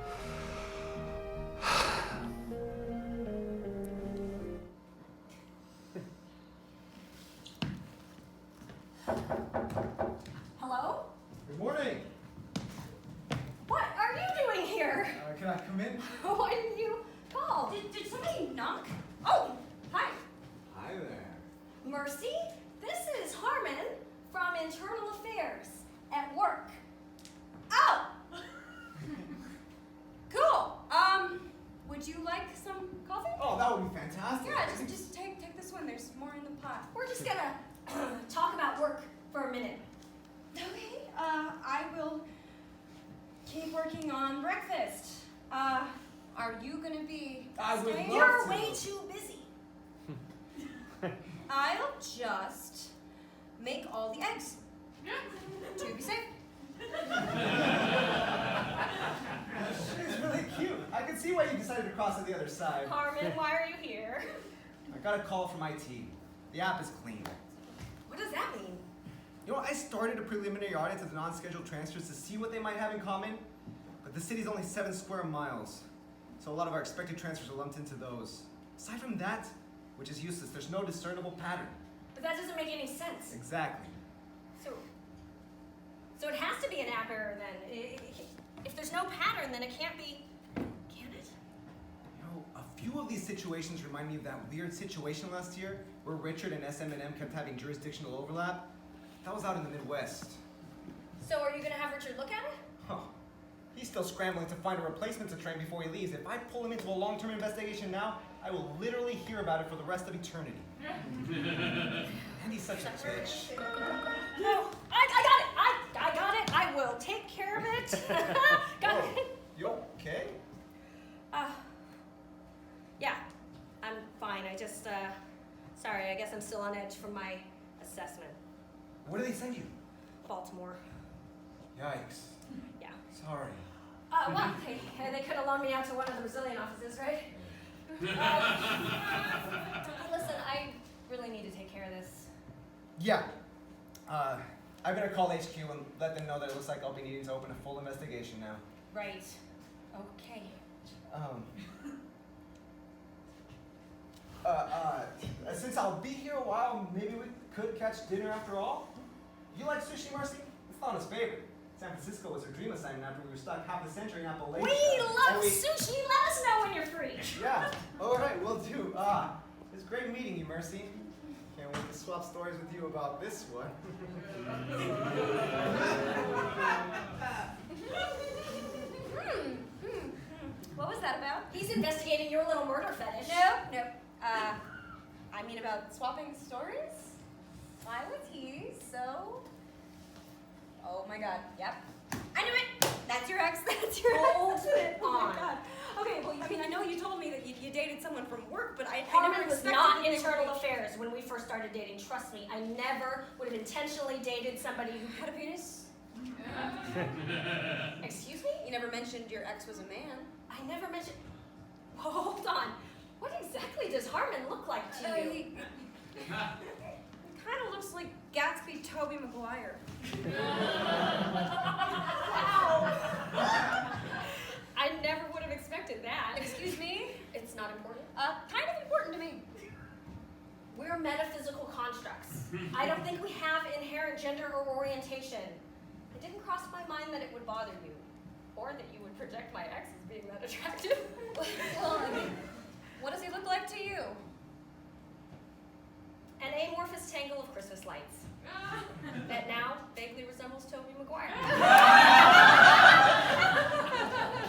Hello? Good morning. What are you doing here? Can I come in? Why didn't you call? Did somebody knock? Oh, hi. Hi there. Mercy, this is Harmon from Internal Affairs at work. Oh! Cool. Would you like some coffee? Oh, that would be fantastic. Yeah, just take this one. There's more in the pot. We're just gonna talk about work for a minute. Okay. I will keep working on breakfast. Are you gonna be I would staying? love You're to. way too busy. I'll just make all the eggs. To be safe. She's really cute. I can see why you decided to cross to the other side. Harmon, why are you here? I got a call from IT. The app is clean. What does that mean? You know, I started a preliminary audit of the non-scheduled transfers to see what they might have in common, but the city's only 7 square miles. So a lot of our expected transfers are lumped into those. Aside from that, which is useless, there's no discernible pattern. But that doesn't make any sense. Exactly. So it has to be an app error then. If there's no pattern, then it can't be, can it? You know, a few of these situations remind me of that weird situation last year where Richard and SM&M kept having jurisdictional overlap. That was out in the Midwest. So are you gonna have Richard look at it? Huh. He's still scrambling to find a replacement to train before he leaves. If I pull him into a long-term investigation now, I will literally hear about it for the rest of eternity. And he's such a bitch. No, I got it. I got it. I will take care of it. Got it. You okay? Yeah, I'm fine. I just, sorry, I guess I'm still on edge from my assessment. Where did they send you? Baltimore. Yikes. Yeah. Sorry. Well, they could have loaned me out to one of the Brazilian offices, right? Listen, I really need to take care of this. Yeah. I better call HQ and let them know that it looks like I'll be needing to open a full investigation now. Right. Okay. Since I'll be here a while, maybe we could catch dinner after all? You like sushi, Marcy? It's Lana's favorite. San Francisco was her dream assignment after we were stuck half a century in Appalachia. We love sushi! Let us know when you're free! Yeah, alright, we'll do. It was great meeting you, Mercy. Can't wait to swap stories with you about this one. What was that about? He's investigating your little murder fetish. Nope. I mean about swapping stories? Why was he so... Oh my god, yep. I knew it! That's your ex, that's your Hold ex. it Oh on. my god. Okay, well, I mean, I know you told me that you dated someone from work, but I never Harmon was expected not that they internal would- affairs when we first started dating. Trust me, I never would have intentionally dated somebody who Had a penis? Excuse me? You never mentioned your ex was a man. I never mentioned. Hold on. What exactly does Harmon look like to you? He kind of looks like Gatsby Tobey Maguire. Wow. I never would have expected that. Excuse me? It's not important. Kind of important to me. We're metaphysical constructs. I don't think we have inherent gender or orientation. It didn't cross my mind that it would bother you. Or that you would project my ex as being that attractive. Well, I mean, what does he look like to you? An amorphous tangle of Christmas lights. That now vaguely resembles Tobey Maguire.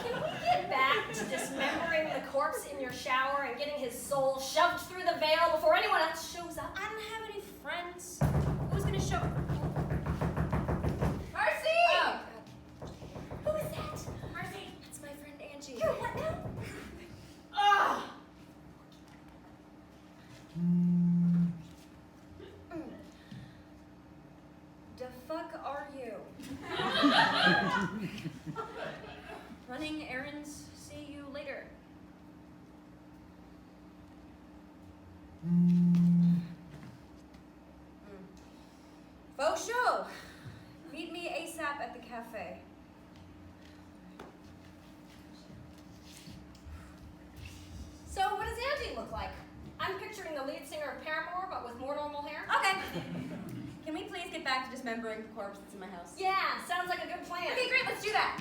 Can we get back to dismembering the corpse in your shower and getting his soul shoved through the veil before anyone else shows up? I don't have any friends. Who's gonna show? Marcy! Oh, who is that? Marcy, it's my friend Angie. You're what now? The fuck are you? Running errands. See you later. Faux show. Meet me ASAP at the cafe. So what does Angie look like? I'm picturing the lead singer of Paramore, but with more normal hair. Okay. Can we please get back to dismembering the corpse that's in my house? Yeah, sounds like a good plan. Okay, great. Let's do that.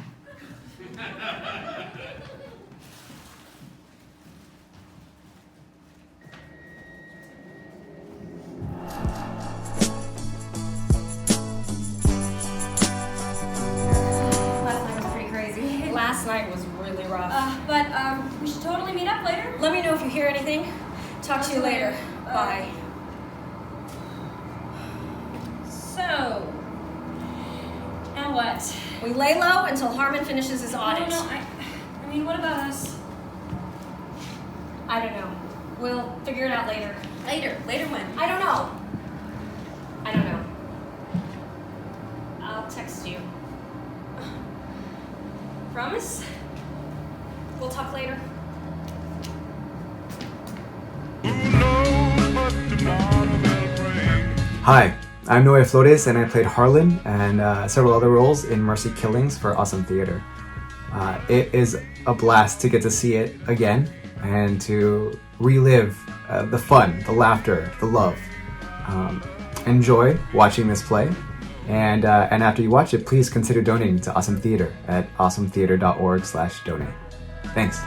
Last night was pretty crazy. Last night was really rough. But we should totally meet up later. Let me know if you hear anything. Talk to you later. Bye. So, now what? We lay low until Harmon finishes his audit. No, I mean, what about us? I don't know. We'll figure it out later. Later. Later when? I don't know. I don't know. I'll text you. Promise? We'll talk later. Hi, I'm Noé Flores, and I played Harlan and several other roles in Mercy Killings for Awesome Theater. It is a blast to get to see it again and to relive the fun, the laughter, the love. Enjoy watching this play, and after you watch it, please consider donating to Awesome Theater at awesometheater.org/donate. Thanks.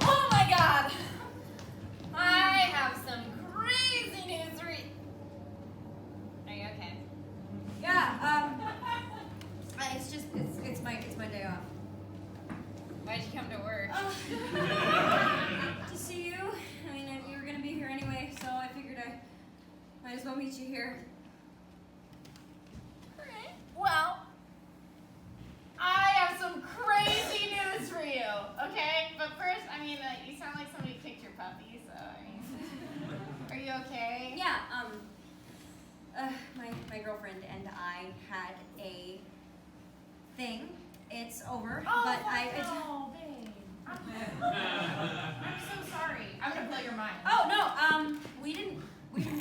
Oh my god! I have some crazy news for you. Are you okay? Yeah, it's my day off. Why'd you come to work? To see you. I mean, you were gonna be here anyway, so I figured I might as well meet you here. Alright. Well, I have some crazy news for you, okay? But first, I mean, you sound like somebody kicked your puppy, so, I mean, are you okay? Yeah, my girlfriend and I had a thing. It's over, Oh, but no, babe. I'm so sorry. I'm gonna blow your mind. Oh no, we didn't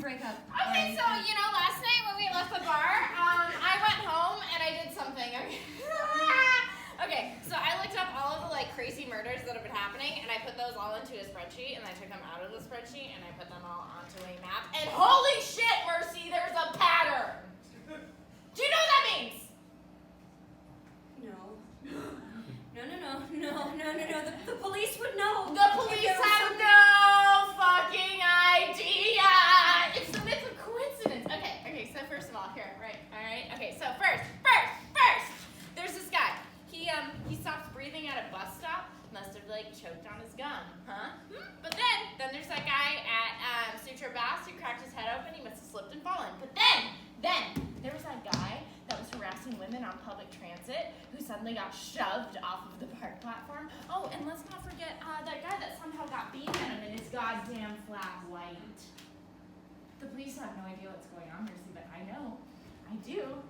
break up. Okay, so, last night when we left the bar, I went home and I did something. Okay, so I looked up all of the, crazy murders that have been happening, and I put those all into a spreadsheet, and I took them out of the spreadsheet, and I put them all onto a map. And holy shit, Mercy, there's a pattern! Do you know what that means? No. The police would know. The police have no fucking idea! It's the myth of coincidence. Okay, so first of all, here, right, alright? Okay, so first, there's this guy. He stops breathing at a bus stop. Must have, choked on his gum, huh? But then there's that guy at Sutro Bass who cracked his head open. He must have slipped and fallen. But then, there was that guy that was harassing women on public transit who suddenly got shoved off of the park platform. Oh, and let's not forget that guy that somehow got beam venom in his goddamn flat white. The police have no idea what's going on, Mercy, but I know. I do.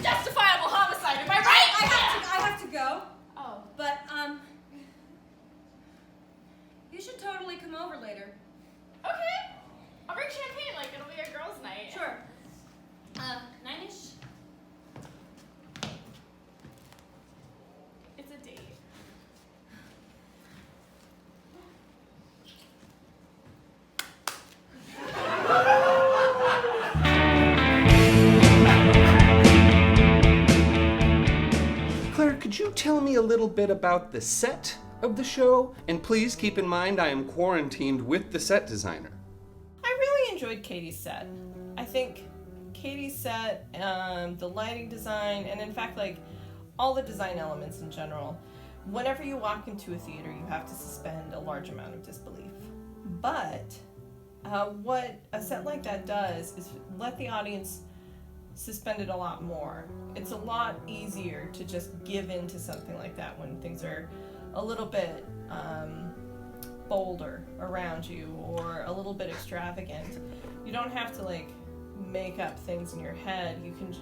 Justifiable homicide, am I right? I have to go. Oh. But you should totally come over later. Okay. I'll bring champagne, it'll be a girls' night. Sure. 9-ish. It's a date. Claire, could you tell me a little bit about the set of the show? And please keep in mind I am quarantined with the set designer. I really enjoyed Katie's set. I think Katie's set, the lighting design, and in fact, all the design elements in general. Whenever you walk into a theater, you have to suspend a large amount of disbelief. But what a set like that does is let the audience suspend it a lot more. It's a lot easier to just give in to something like that when things are a little bit bolder around you or a little bit extravagant. You don't have to make up things in your head. You can,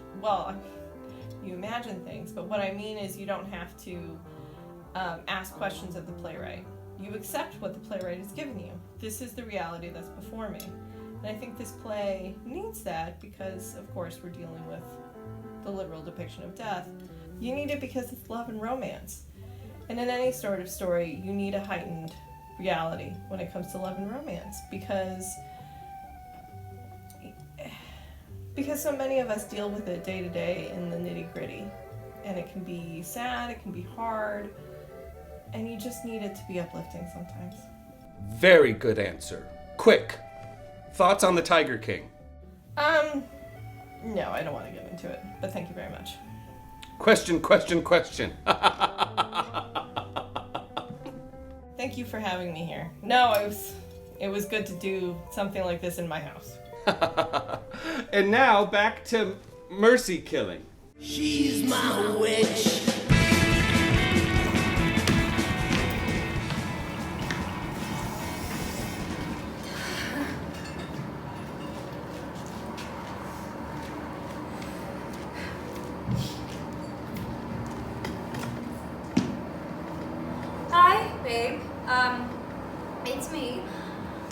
you imagine things, but what I mean is you don't have to ask questions of the playwright. You accept what the playwright has given you. This is the reality that's before me. And I think this play needs that because, of course, we're dealing with the literal depiction of death. You need it because it's love and romance. And in any sort of story, you need a heightened reality when it comes to love and romance because so many of us deal with it day to day in the nitty-gritty. And it can be sad, it can be hard, and you just need it to be uplifting sometimes. Very good answer. Quick, thoughts on the Tiger King? No, I don't want to get into it, but thank you very much. Question. Thank you for having me here. No, it was good to do something like this in my house. And now back to mercy killing. She's my witch. babe. It's me.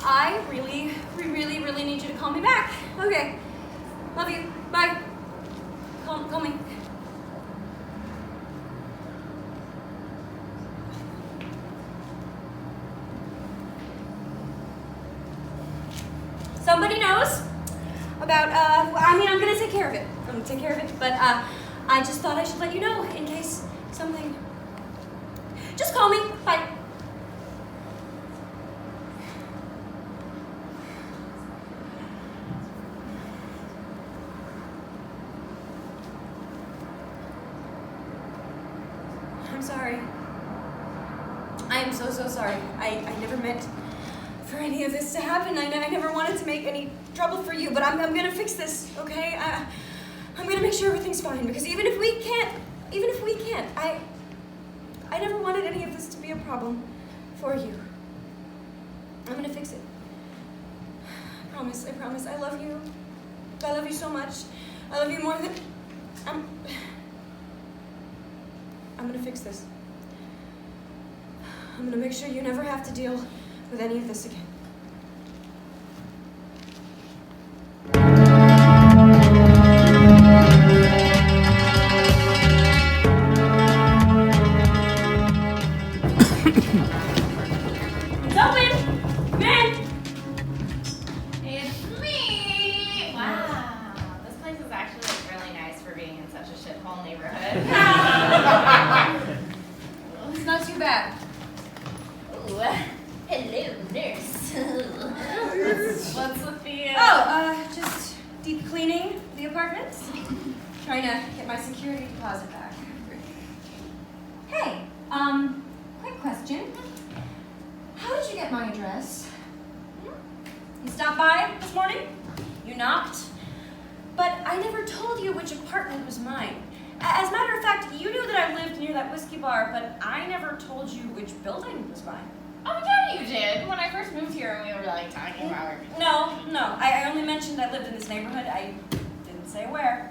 I really need you to call me back. Okay. Love you. Bye. Call me. Somebody knows about, I'm gonna take care of it. I'm gonna take care of it, but, I just thought I should let you know in case something. Just call me. Bye. I'm sorry. I am so sorry. I never meant for any of this to happen. I never wanted to make any trouble for you, but I'm gonna fix this, okay? I'm gonna make sure everything's fine, because even if we can't, I never wanted any of this to be a problem for you. I'm gonna fix it. I promise. I love you. I love you so much. I love you more than... I'm gonna fix this. I'm gonna make sure you never have to deal with any of this again. It's open! Come in! It's me! Wow. This place is actually really nice for being in such a shithole neighborhood. It's not too bad. Ooh. Hello, nurse. What's with the... Just deep cleaning the apartment. Trying to get my security deposit back. Hey, quick question. How did you get my address? You stopped by this morning? You knocked? But I never told you which apartment was mine. As a matter of fact, you knew that I lived near that whiskey bar, but I never told you which building was mine. Oh, yeah, you did. When I first moved here, we were like talking about it. No. I only mentioned I lived in this neighborhood. I didn't say where.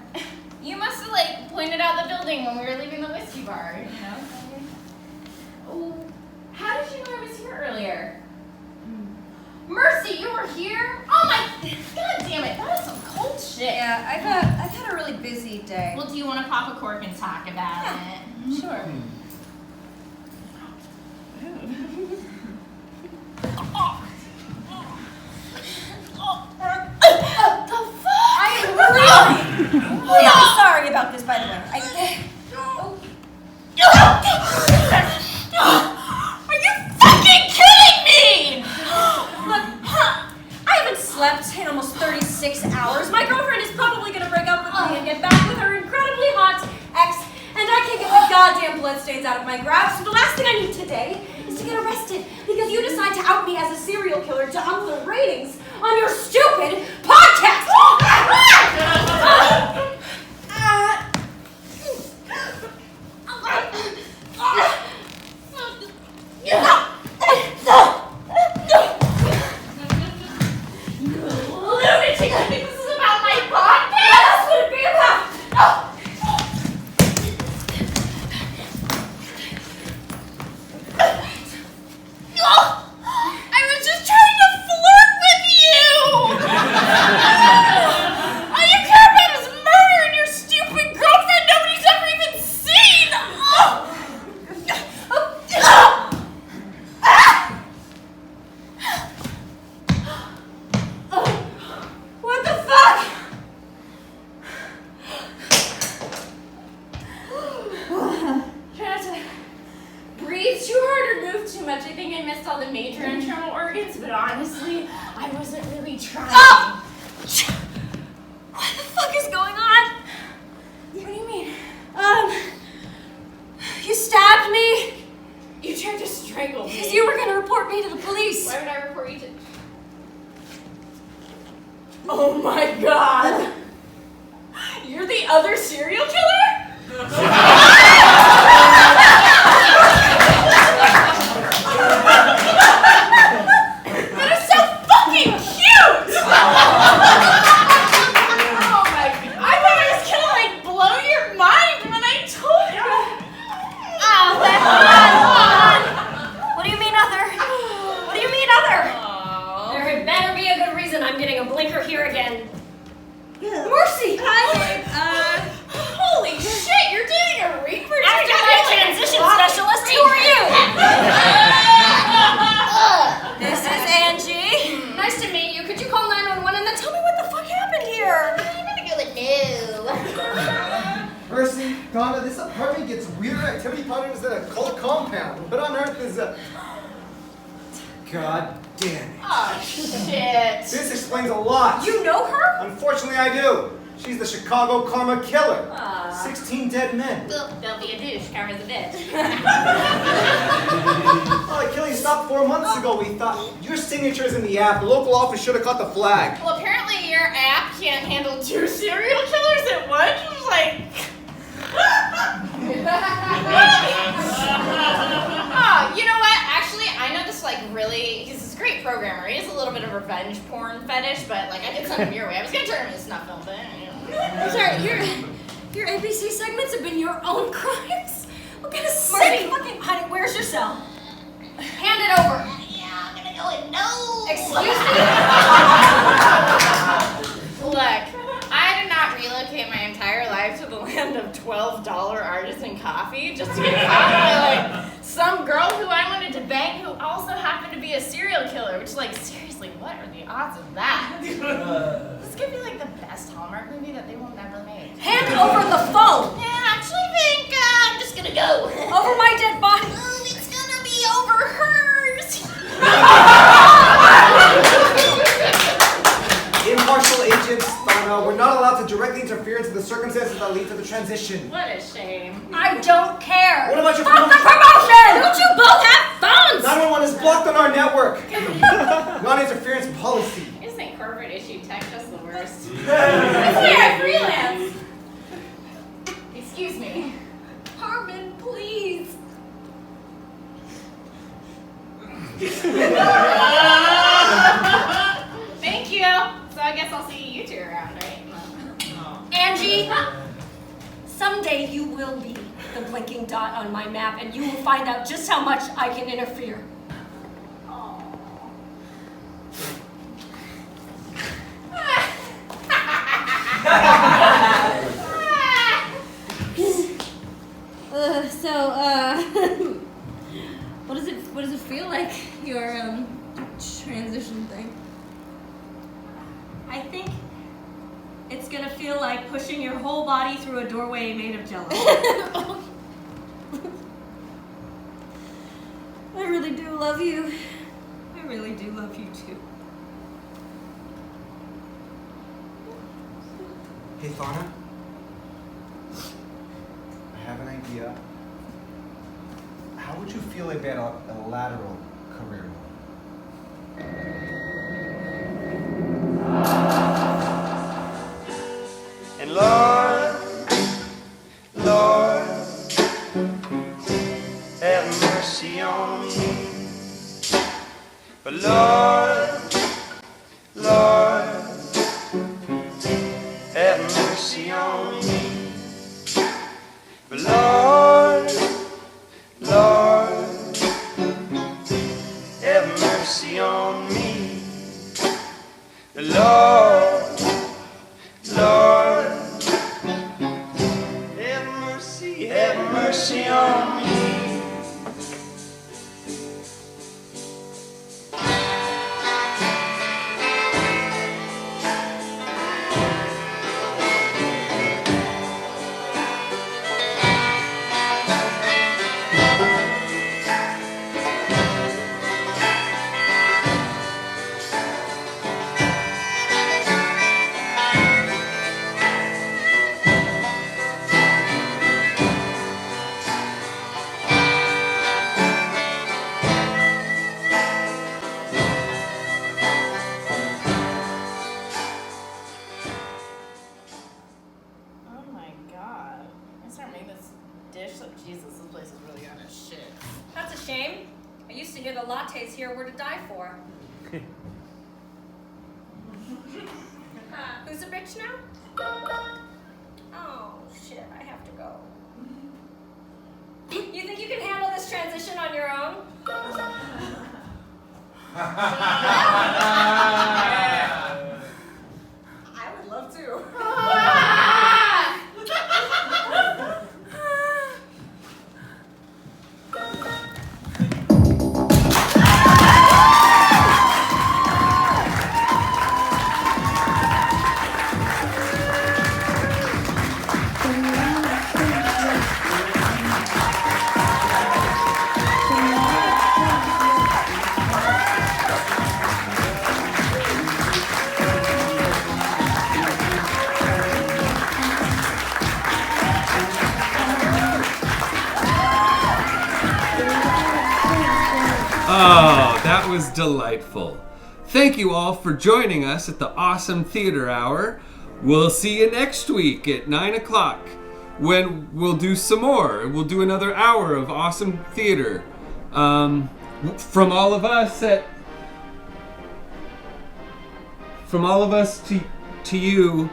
You must have like pointed out the building when we were leaving the whiskey bar, you know? Oh, how did you know I was here earlier? Mercy, you were here? Oh my, god damn it, that is some cold shit. Yeah, I've had a really busy day. Well, do you want to pop a cork and talk about it? Sure. I'm really sorry about this, by the way. Are you fucking kidding me? Look, I haven't slept in almost 36 hours. My girlfriend is probably gonna break up with me and get back with her incredibly hot ex, and I can't get the goddamn bloodstains out of my grasp. So the last thing I need today is to get arrested because you decide to out me as a serial killer to up the ratings on your stupid podcast. Lunatic, I think this is about my podcast. That's what it'd be about. I was just trying to flirt with you! All you care about is murder and your stupid girlfriend nobody's ever even seen! What the fuck? Try not to breathe too hard or move too much. I think I missed all the major internal organs, but honestly, I wasn't really trying. Oh! What the fuck is going on? What do you mean? You stabbed me You tried to strangle me. because you were gonna report me to the police. Why would I report you to... Oh my god! You're the other serial killer? That is so fucking cute! Oh my god. I thought I was gonna like blow your mind when I told you. Oh, that's not fun. What do you mean God damn it. Oh, shit. This explains a lot. You know her? Unfortunately, I do. She's the Chicago Karma Killer. 16 dead men. Don't be a douche. Karma's a bitch. Well, the killing stopped 4 months ago. We thought your signature's in the app. The local office should have caught the flag. Well, apparently your app can't handle 2 serial killers at once. It's like... Oh, you know what? Actually, I know this he's this great programmer. He has a little bit of revenge porn fetish, but like I could send him your way. I was gonna turn him into a snuff film, but you know. Sorry, your ABC segments have been your own crimes? What kind of sick fucking... Honey, where's your cell? Hand it over. Yeah, I'm gonna go in. No! Excuse me? Look, I did not relocate my entire life to the land of $12 artisan coffee just to get caught by like some girl who I wanted to bang who also happened to be a serial killer, which like seriously, what are the odds of that? This could be like the best Hallmark movie that they will never make. Hand over the phone! Yeah, I actually think I'm just gonna go. Over my dead body! Oh, it's gonna be over hers! Impartial agents, we're not allowed to directly interfere into the circumstances that lead to the transition. What a shame. I don't care! What about your Stop the promotion! Don't you both have phones? 911 is blocked on our network. Non-interference policy. I just think corporate issue tech is the worst. That's why I freelance! Excuse me. Harmon, please! Thank you. So I guess I'll see you two around, right? Angie, someday you will be the blinking dot on my map, and you will find out just how much I can interfere. What does it feel like, your transition thing? I think it's gonna feel like pushing your whole body through a doorway made of Jell-O. I really do love you. I really do love you too. Hey, Thana. I have an idea. How would you feel about a lateral career move? And Lord, Lord, have mercy on me. But Lord, Lord, have mercy on me. But Lord, Lord, have mercy on me. Lord, Lord, have mercy on me. Oh my god. I start making this dish like Jesus, this place is really on its shit. That's a shame. I used to hear the lattes here were to die for. Who's a bitch now? Oh, shit, I have to go. You think you can handle this transition on your own? I would love to. Oh, that was delightful. Thank you all for joining us at the Awesome Theater Hour. We'll see you next week at 9 o'clock when we'll do some more. We'll do another hour of awesome theater. From all of us to you,